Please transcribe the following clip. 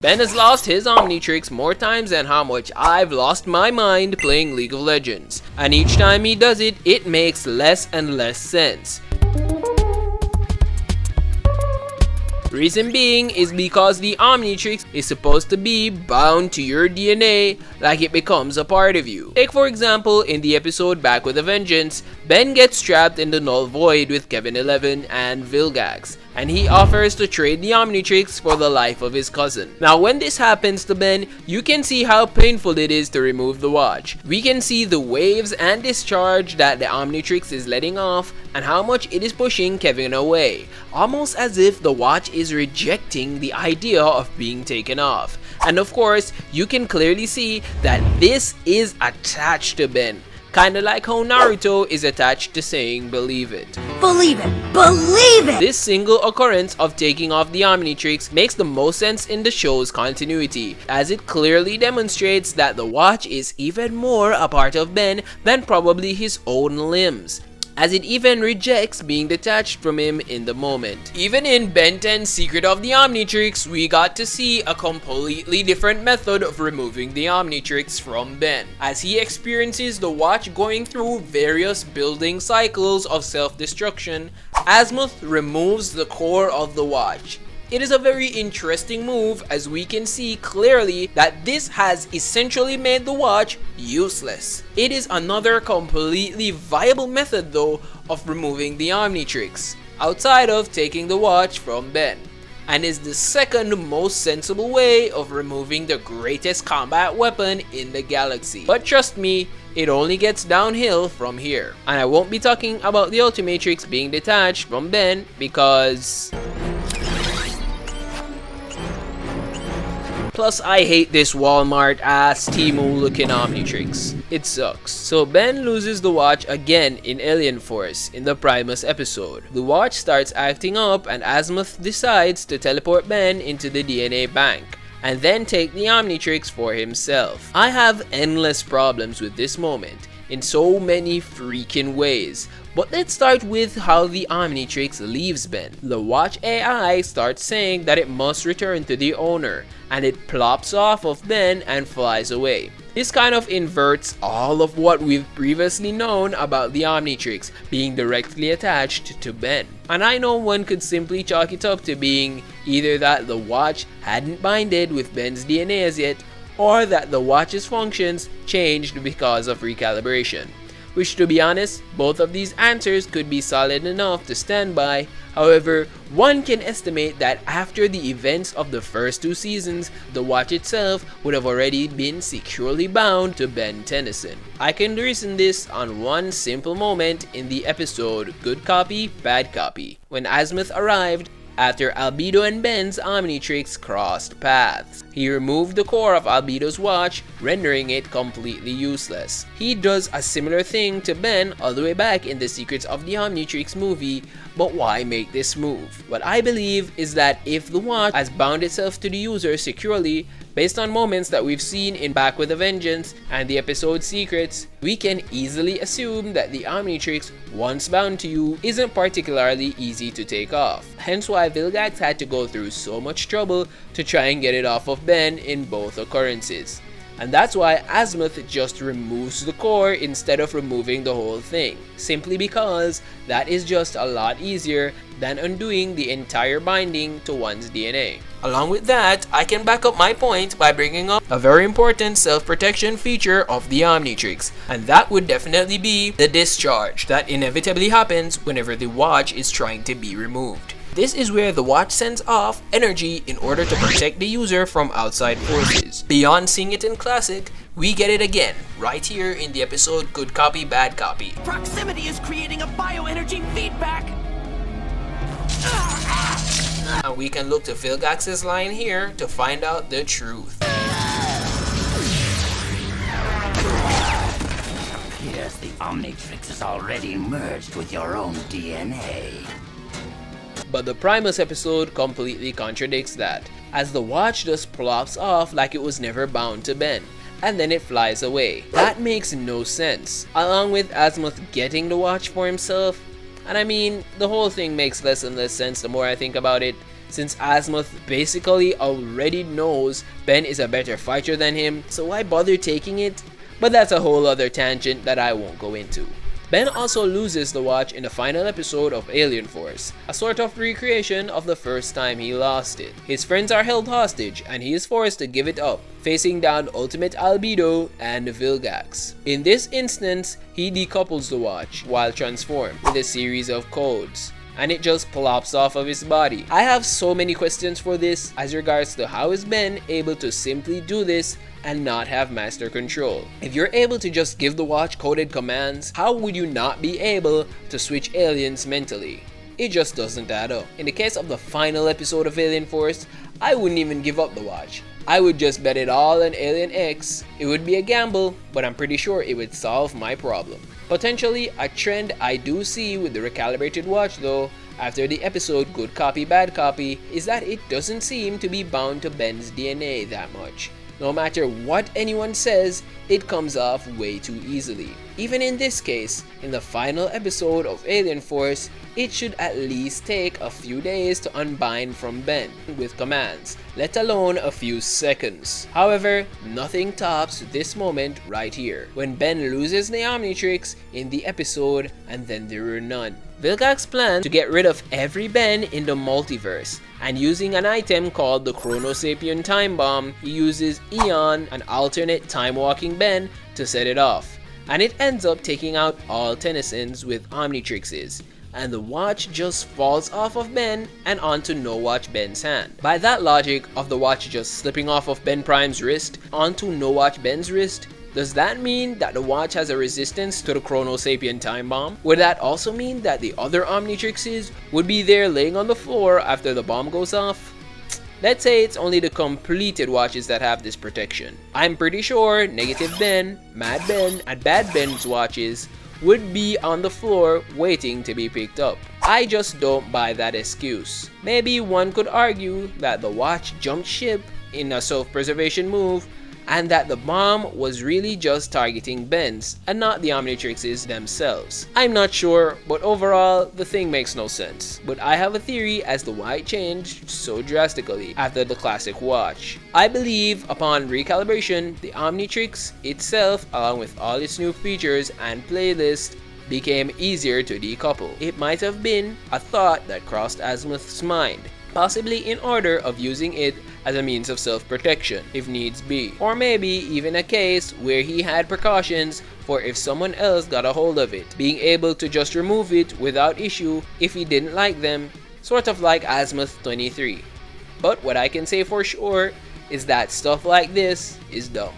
Ben has lost his Omnitrix more times than how much I've lost my mind playing League of Legends. And each time he does it, it makes less and less sense. Reason being is because the Omnitrix is supposed to be bound to your DNA like it becomes a part of you. Take for example in the episode Back with a Vengeance, Ben gets trapped in the Null Void with Kevin 11 and Vilgax, and he offers to trade the Omnitrix for the life of his cousin. Now when this happens to Ben, you can see how painful it is to remove the watch. We can see the waves and discharge that the Omnitrix is letting off and how much it is pushing Kevin away, almost as if the watch is rejecting the idea of being taken off. And of course, you can clearly see that this is attached to Ben. Kinda like how Naruto is attached to saying believe it. Believe it! Believe it! This single occurrence of taking off the Omnitrix makes the most sense in the show's continuity, as it clearly demonstrates that the watch is even more a part of Ben than probably his own limbs, as it even rejects being detached from him in the moment. Even in Ben 10's Secret of the Omnitrix, we got to see a completely different method of removing the Omnitrix from Ben, as he experiences the watch going through various building cycles of self-destruction. Azimuth removes the core of the watch. It is a very interesting move, as we can see clearly that this has essentially made the watch useless. It is another completely viable method though of removing the Omnitrix, outside of taking the watch from Ben, and is the second most sensible way of removing the greatest combat weapon in the galaxy. But trust me, it only gets downhill from here. And I won't be talking about the Ultimatrix being detached from Ben because... Plus, I hate this Walmart ass Temu looking Omnitrix. It sucks. So Ben loses the watch again in Alien Force in the Primus episode. The watch starts acting up and Azimuth decides to teleport Ben into the DNA bank and then take the Omnitrix for himself. I have endless problems with this moment in so many freaking ways. But let's start with how the Omnitrix leaves Ben. The watch AI starts saying that it must return to the owner, and it plops off of Ben and flies away. This kind of inverts all of what we've previously known about the Omnitrix being directly attached to Ben. And I know one could simply chalk it up to being either that the watch hadn't binded with Ben's DNA as yet, or that the watch's functions changed because of recalibration. Which, to be honest, both of these answers could be solid enough to stand by. However, one can estimate that after the events of the first two seasons, the watch itself would have already been securely bound to Ben Tennyson. I can reason this on one simple moment in the episode Good Copy, Bad Copy, when Azimuth arrived after Albedo and Ben's Omnitrix crossed paths. He removed the core of Albedo's watch, rendering it completely useless. He does a similar thing to Ben all the way back in the Secrets of the Omnitrix movie, but why make this move? What I believe is that if the watch has bound itself to the user securely, based on moments that we've seen in Back with a Vengeance and the episode Secrets, we can easily assume that the Omnitrix, once bound to you, isn't particularly easy to take off. Hence why Vilgax had to go through so much trouble to try and get it off of Ben in both occurrences. And that's why Azimuth just removes the core instead of removing the whole thing, simply because that is just a lot easier than undoing the entire binding to one's DNA. Along with that, I can back up my point by bringing up a very important self-protection feature of the Omnitrix, and that would definitely be the discharge that inevitably happens whenever the watch is trying to be removed. This is where the watch sends off energy in order to protect the user from outside forces. Beyond seeing it in Classic, we get it again, right here in the episode Good Copy, Bad Copy. Proximity is creating a bioenergy feedback! And we can look to Vilgax's line here to find out the truth. Yes, the Omnitrix is already merged with your own DNA. But the Primus episode completely contradicts that, as the watch just plops off like it was never bound to Ben, and then it flies away. That makes no sense, along with Azimuth getting the watch for himself. And I mean, the whole thing makes less and less sense the more I think about it, since Azimuth basically already knows Ben is a better fighter than him, so why bother taking it? But that's a whole other tangent that I won't go into. Ben also loses the watch in the final episode of Alien Force, a sort of recreation of the first time he lost it. His friends are held hostage and he is forced to give it up, facing down Ultimate Albedo and Vilgax. In this instance, he decouples the watch while transformed with a series of codes, and it just plops off of his body. I have so many questions for this as regards to how is Ben able to simply do this and not have master control. If you're able to just give the watch coded commands, how would you not be able to switch aliens mentally? It just doesn't add up. In the case of the final episode of Alien Force, I wouldn't even give up the watch. I would just bet it all on Alien X. It would be a gamble, but I'm pretty sure it would solve my problem. Potentially a trend I do see with the recalibrated watch though, after the episode Good Copy Bad Copy, is that it doesn't seem to be bound to Ben's DNA that much. No matter what anyone says, it comes off way too easily. Even in this case, in the final episode of Alien Force, it should at least take a few days to unbind from Ben with commands, let alone a few seconds. However, nothing tops this moment right here, when Ben loses the Omnitrix in the episode and then there were none. Vilgax planned to get rid of every Ben in the multiverse, and using an item called the Chronosapien Time Bomb, he uses Eon, an alternate time-walking Ben, to set it off. And it ends up taking out all Tennysons with Omnitrixes, and the watch just falls off of Ben and onto No Watch Ben's hand. By that logic of the watch just slipping off of Ben Prime's wrist onto No Watch Ben's wrist, does that mean that the watch has a resistance to the Chronosapien Time Bomb? Would that also mean that the other Omnitrixes would be there laying on the floor after the bomb goes off? Let's say it's only the completed watches that have this protection. I'm pretty sure Negative Ben, Mad Ben, and Bad Ben's watches would be on the floor waiting to be picked up. I just don't buy that excuse. Maybe one could argue that the watch jumped ship in a self-preservation move, and that the bomb was really just targeting Ben's and not the Omnitrixes themselves. I'm not sure, but overall, the thing makes no sense. But I have a theory as to why it changed so drastically after the classic watch. I believe upon recalibration, the Omnitrix itself, along with all its new features and playlist, became easier to decouple. It might have been a thought that crossed Azimuth's mind, possibly in order of using it as a means of self-protection if needs be, or maybe even a case where he had precautions for if someone else got a hold of it, being able to just remove it without issue if he didn't like them, sort of like Azimuth 23. But what I can say for sure is that stuff like this is dumb.